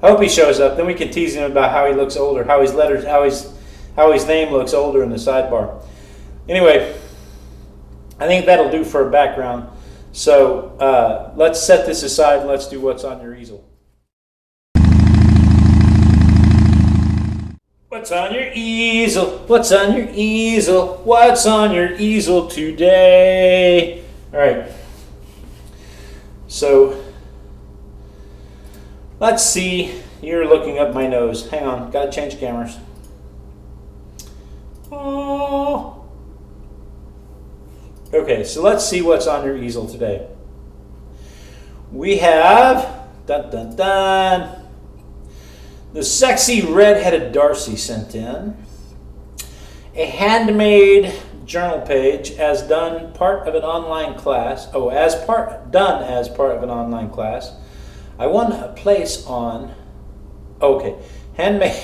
I hope he shows up. Then we can tease him about how he looks older, how his name looks older in the sidebar. Anyway, I think that'll do for a background. So let's set this aside and let's do what's on your easel. What's on your easel? What's on your easel? What's on your easel today? All right. So let's see. You're looking up my nose. Hang on. Got to change cameras. Oh. Okay, so let's see what's on your easel today. We have dun dun dun. The sexy red-headed Darcy sent in a handmade journal page as done part of an online class. Oh, done as part of an online class. I won a place on. Okay, handmade.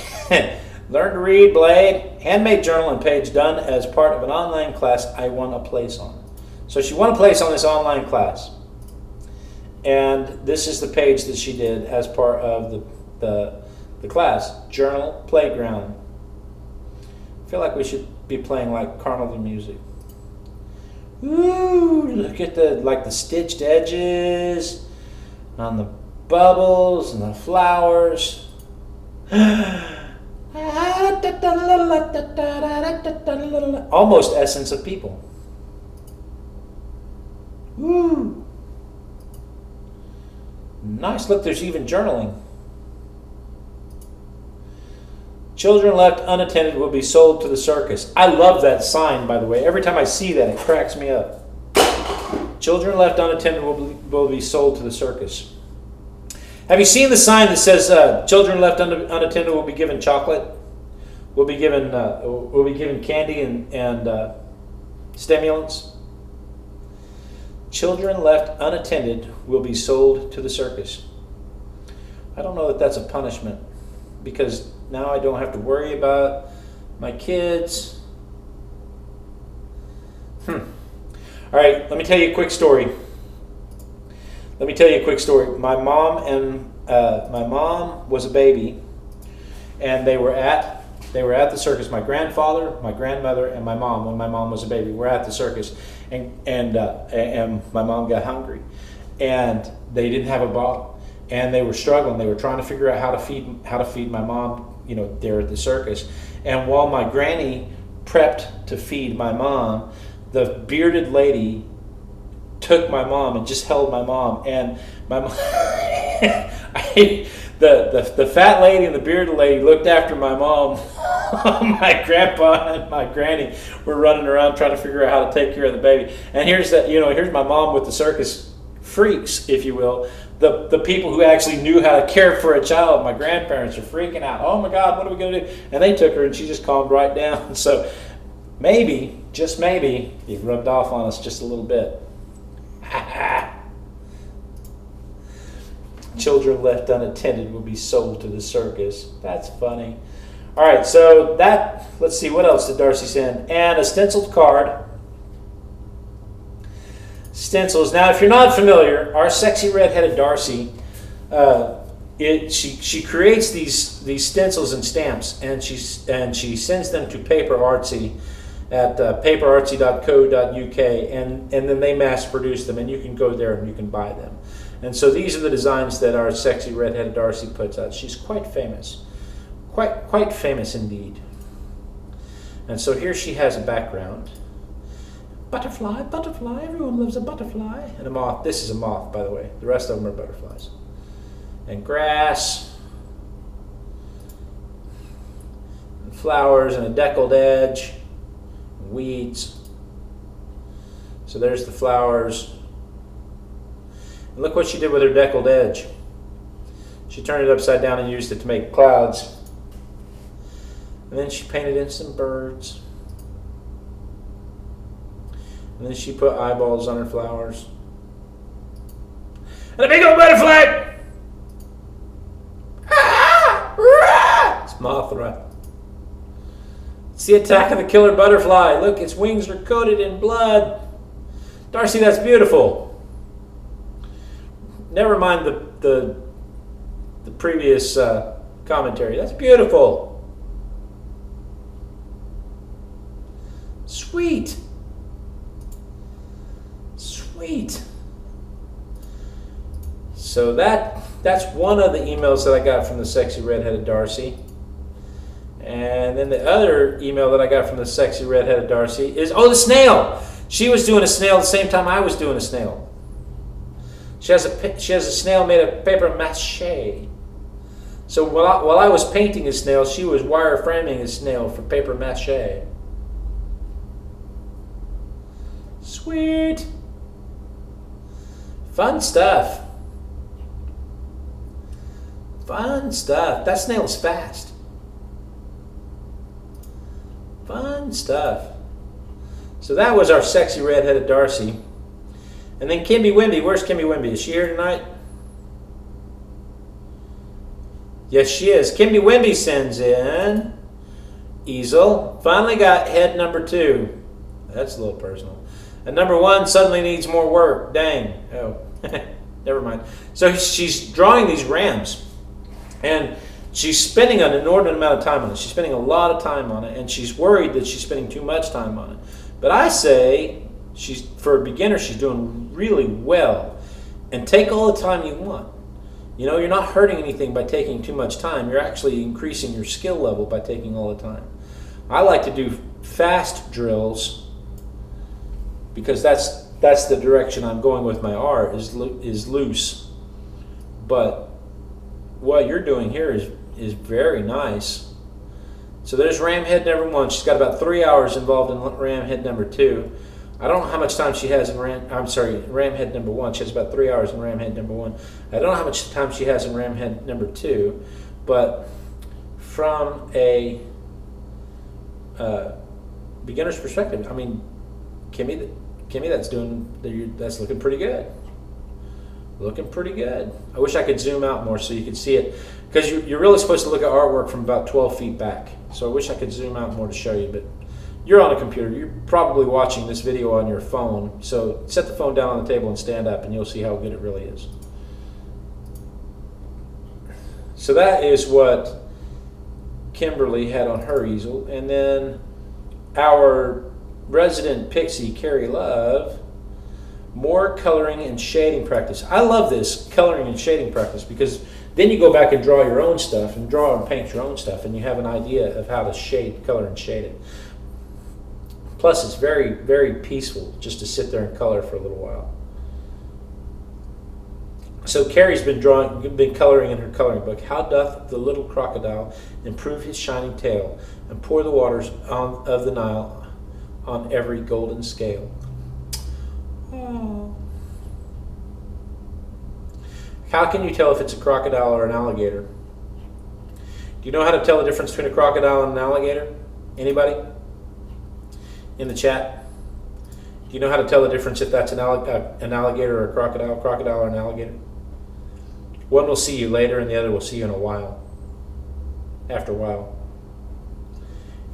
Learn to read, Blade. Handmade journal and page done as part of an online class. I won a place on. So she won a place on this online class, and this is the page that she did as part of the class, Journal Playground. I feel like we should be playing like carnival music. Ooh, look at the stitched edges on the bubbles and the flowers. Almost Essence of People. Ooh. Nice. Look, there's even journaling. Children left unattended will be sold to the circus. I love that sign, by the way. Every time I see that, it cracks me up. Children left unattended will be sold to the circus. Have you seen the sign that says children left unattended will be given chocolate? Will be given candy and stimulants? Children left unattended will be sold to the circus. I don't know that that's a punishment, because now I don't have to worry about my kids. All right, let me tell you a quick story. My mom was a baby, and they were at the circus. My grandfather, my grandmother, and my mom, when my mom was a baby, were at the circus, and my mom got hungry, and they didn't have a bottle, and they were struggling. They were trying to figure out how to feed my mom, there at the circus. And while my granny prepped to feed my mom, the bearded lady took my mom and just held my mom, and my mom, the fat lady and the bearded lady looked after my mom. My grandpa and my granny were running around trying to figure out how to take care of the baby. And here's my mom with the circus freaks, if you will, the people who actually knew how to care for a child. My grandparents are freaking out. Oh my God, what are we going to do? And they took her, and she just calmed right down. So maybe, just maybe, it rubbed off on us just a little bit. Children left unattended will be sold to the circus. That's funny. All right, so let's see, what else did Darcy send? And a stenciled card. Stencils. Now, if you're not familiar, our sexy red-headed Darcy, she creates these stencils and stamps, and she sends them to Paper Artsy at paperartsy.co.uk, and then they mass produce them, and you can go there and you can buy them. And so these are the designs that our sexy red-headed Darcy puts out. She's quite famous, quite famous indeed. And so here she has a background. Butterfly, butterfly, everyone loves a butterfly. And a moth. This is a moth, by the way. The rest of them are butterflies. And grass, and flowers, and a deckled edge, and weeds. So there's the flowers. And look what she did with her deckled edge. She turned it upside down and used it to make clouds. And then she painted in some birds. And then she put eyeballs on her flowers. And a big old butterfly! It's Mothra. It's the attack of the killer butterfly. Look, its wings are coated in blood. Darcy, that's beautiful. Never mind the previous commentary. That's beautiful. Sweet. Sweet. So that's one of the emails that I got from the sexy redheaded Darcy. And then the other email that I got from the sexy redheaded Darcy is, oh, the snail. She was doing a snail the same time I was doing a snail. She has a snail made of paper mache. So while I was painting a snail, she was wireframing a snail for paper mache. Sweet. Fun stuff. Fun stuff. That snail is fast. Fun stuff. So that was our sexy redheaded Darcy. And then Kimby Wimby. Where's Kimby Wimby? Is she here tonight? Yes, she is. Kimby Wimby sends in easel. Finally got head number 2. That's a little personal. And number 1 suddenly needs more work. Dang. Oh, never mind. So she's drawing these rams. And she's spending an inordinate amount of time on it. She's spending a lot of time on it, and she's worried that she's spending too much time on it. But I say, for a beginner, she's doing really well. And take all the time you want. You know, you're not hurting anything by taking too much time. You're actually increasing your skill level by taking all the time. I like to do fast drills because that's the direction I'm going with my art, is loose. But what you're doing here is very nice. So there's ram head number 1. She's got about 3 hours involved in ram head number 2. I don't know how much time she has in ram head number 1. She has about 3 hours in ram head number 1. I don't know how much time she has in ram head number 2, but from a beginner's perspective, I mean, Kimmy, that's looking pretty good. Looking pretty good. I wish I could zoom out more so you could see it, because you're really supposed to look at artwork from about 12 feet back. So I wish I could zoom out more to show you, but you're on a computer. You're probably watching this video on your phone. So set the phone down on the table and stand up, and you'll see how good it really is. So that is what Kimberly had on her easel. And then our resident pixie, Kerri Love, more coloring and shading practice. I love this coloring and shading practice because then you go back and draw your own stuff and draw and paint your own stuff, and you have an idea of how to color and shade it. Plus, it's very, very peaceful just to sit there and color for a little while. So Kerri's been coloring in her coloring book. How doth the little crocodile improve his shining tail and pour the waters of the Nile on every golden scale? Oh. How can you tell if it's a crocodile or an alligator? Do you know how to tell the difference between a crocodile and an alligator? Anybody? In the chat? Do you know how to tell the difference if that's an alligator or a crocodile or an alligator? One will see you later and the other will see you in a while. After a while.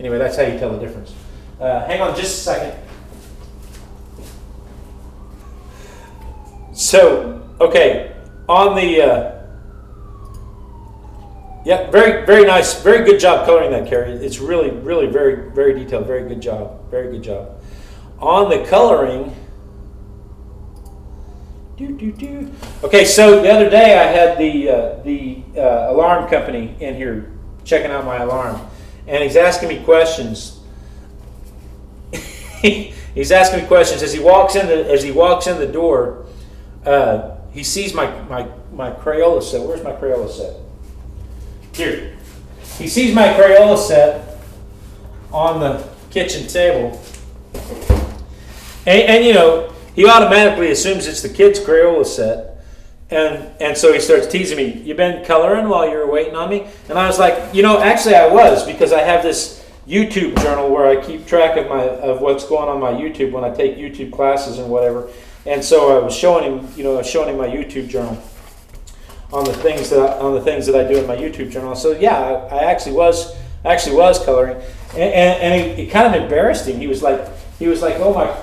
Anyway, that's how you tell the difference. Hang on just a second. So, okay, on the, yeah, very, very nice, very good job coloring that, Kerri. It's really, really very, very detailed. Very good job. Very good job. On the coloring, okay, so the other day I had the alarm company in here checking out my alarm, and he's asking me questions. He's asking me questions as he walks in the door. He sees my Crayola set. Where's my Crayola set? Here. He sees my Crayola set on the kitchen table, and you know, he automatically assumes it's the kid's Crayola set, and so he starts teasing me. You been coloring while you were waiting on me? And I was like, you know, actually I was, because I have this YouTube journal where I keep track of what's going on my YouTube when I take YouTube classes and whatever. And so I was showing him, my YouTube journal on the things that I do in my YouTube journal. So yeah, I actually was coloring, and it kind of embarrassed him. He was like, oh my,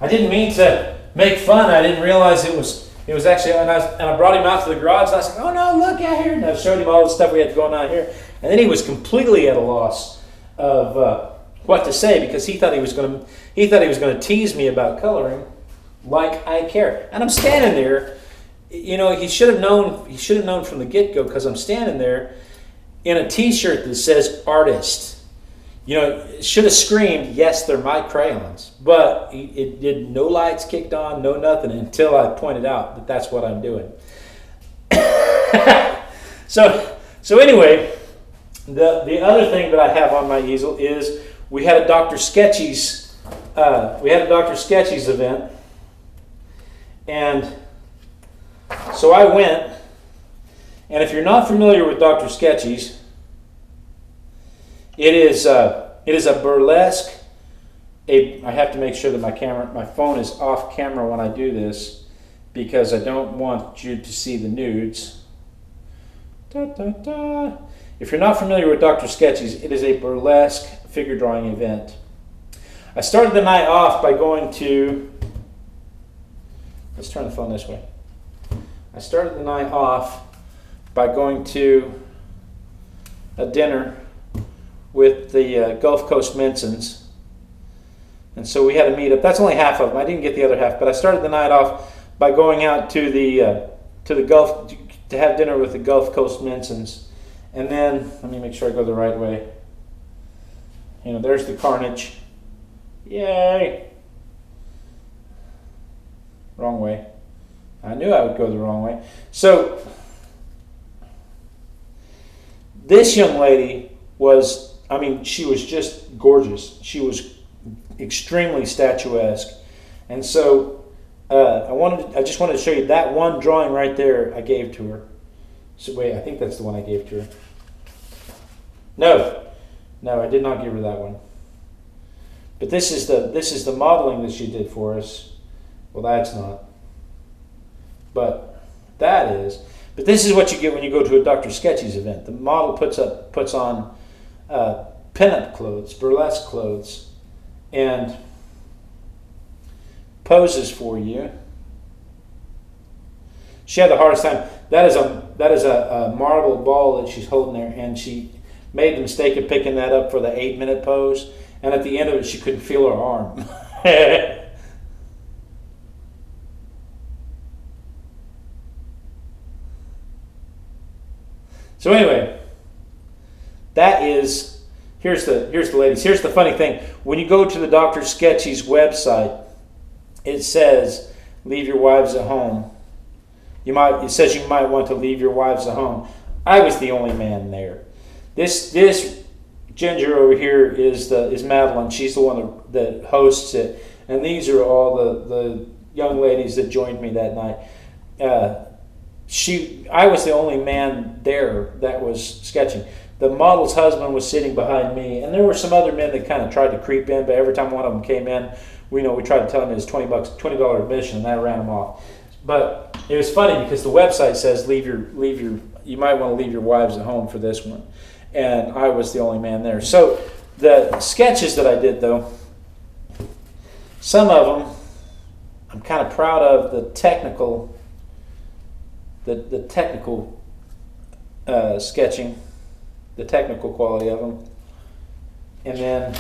I didn't mean to make fun. I didn't realize it It was actually, and I brought him out to the garage, and I was like, oh no, look out here. And I showed him all the stuff we had going on here. And then he was completely at a loss of what to say, because he thought he was going to tease me about coloring like I care. And I'm standing there, you know, he should have known from the get-go, because I'm standing there in a t-shirt that says artist. You know, should have screamed, yes, they're my crayons. But it did, no lights kicked on, no nothing, until I pointed out that that's what I'm doing. So anyway, the other thing that I have on my easel is we had a Dr. Sketchy's event. And so I went, and if you're not familiar with Dr. Sketchy's, it is a burlesque. I have to make sure that my phone is off camera when I do this, because I don't want you to see the nudes. Da, da, da. If you're not familiar with Dr. Sketchy's, it is a burlesque figure drawing event. I started the night off by going to, let's turn the phone this way. I started the night off by going to a dinner with the Gulf Coast Minsons. And so we had a meetup. That's only half of them. I didn't get the other half, but I started the night off by going out to the Gulf to have dinner with the Gulf Coast Minsons. And then, let me make sure I go the right way. You know, there's the carnage. Yay! Wrong way. I knew I would go the wrong way. So, this young lady was, I mean, she was just gorgeous. She was extremely statuesque. And so I just wanted to show you that one drawing right there I gave to her. So wait, I think that's the one I gave to her. No, I did not give her that one. But this is the modeling that she did for us. Well, that's not. But that is. But this is what you get when you go to a Dr. Sketchy's event. The model puts on pinup clothes, burlesque clothes, and poses for you. She had the hardest time. That is a marble ball that she's holding there, and she made the mistake of picking that up for the 8-minute pose, and at the end of it she couldn't feel her arm. So anyway, here's the ladies. Here's the funny thing. When you go to the Dr. Sketchy's website, it says, leave your wives at home. It says you might want to leave your wives at home. I was the only man there. This ginger over here is Madeline. She's the one that hosts it. And these are all the young ladies that joined me that night. I was the only man there that was sketching. The model's husband was sitting behind me, and there were some other men that kind of tried to creep in, but every time one of them came in, we tried to tell him it was $20 admission, and that ran him off. But it was funny because the website says you might want to leave your wives at home for this one, and I was the only man there. So the sketches that I did, though, some of them I'm kind of proud of the technical sketching, the technical quality of them. And then,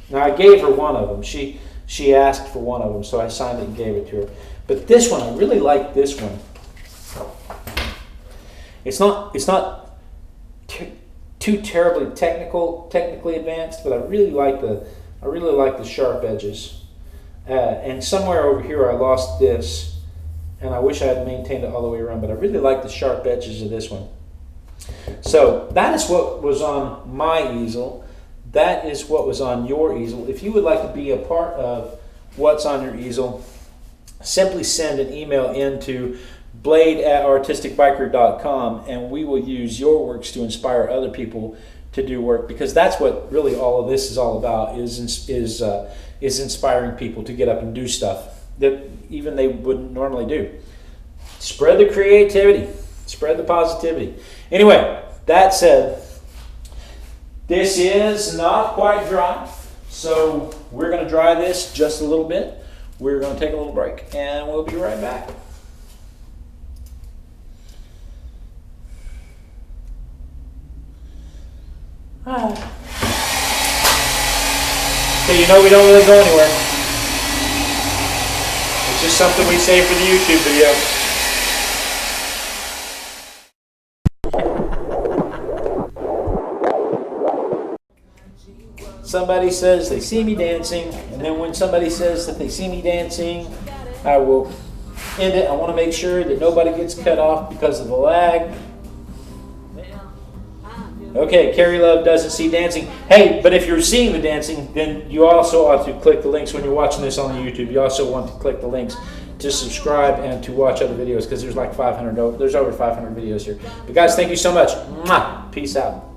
now I gave her one of them. She asked for one of them, so I signed it and gave it to her. But this one, I really like this one. It's not too terribly technically advanced, but I really like the sharp edges. And somewhere over here I lost this. And I wish I had maintained it all the way around, but I really like the sharp edges of this one. So that is what was on my easel. That is what was on your easel. If you would like to be a part of what's on your easel, simply send an email into blade@artisticbiker.com, and we will use your works to inspire other people to do work, because that's what really all of this is all about, is inspiring people to get up and do stuff that even they wouldn't normally do. Spread the creativity, spread the positivity. Anyway, that said, this is not quite dry, so we're going to dry this just a little bit. we're going to take a little break, and we'll be right back. So you know we don't really go anywhere. It's just something we say for the YouTube video. Somebody says they see me dancing, and then when somebody says that they see me dancing, I will end it. I want to make sure that nobody gets cut off because of the lag. Okay, Kerri Love doesn't see dancing. Hey, but if you're seeing the dancing, then you also ought to click the links when you're watching this on the YouTube. You also want to click the links to subscribe and to watch other videos, because there's like 500. There's over 500 videos here. But guys, thank you so much. Mwah! Peace out.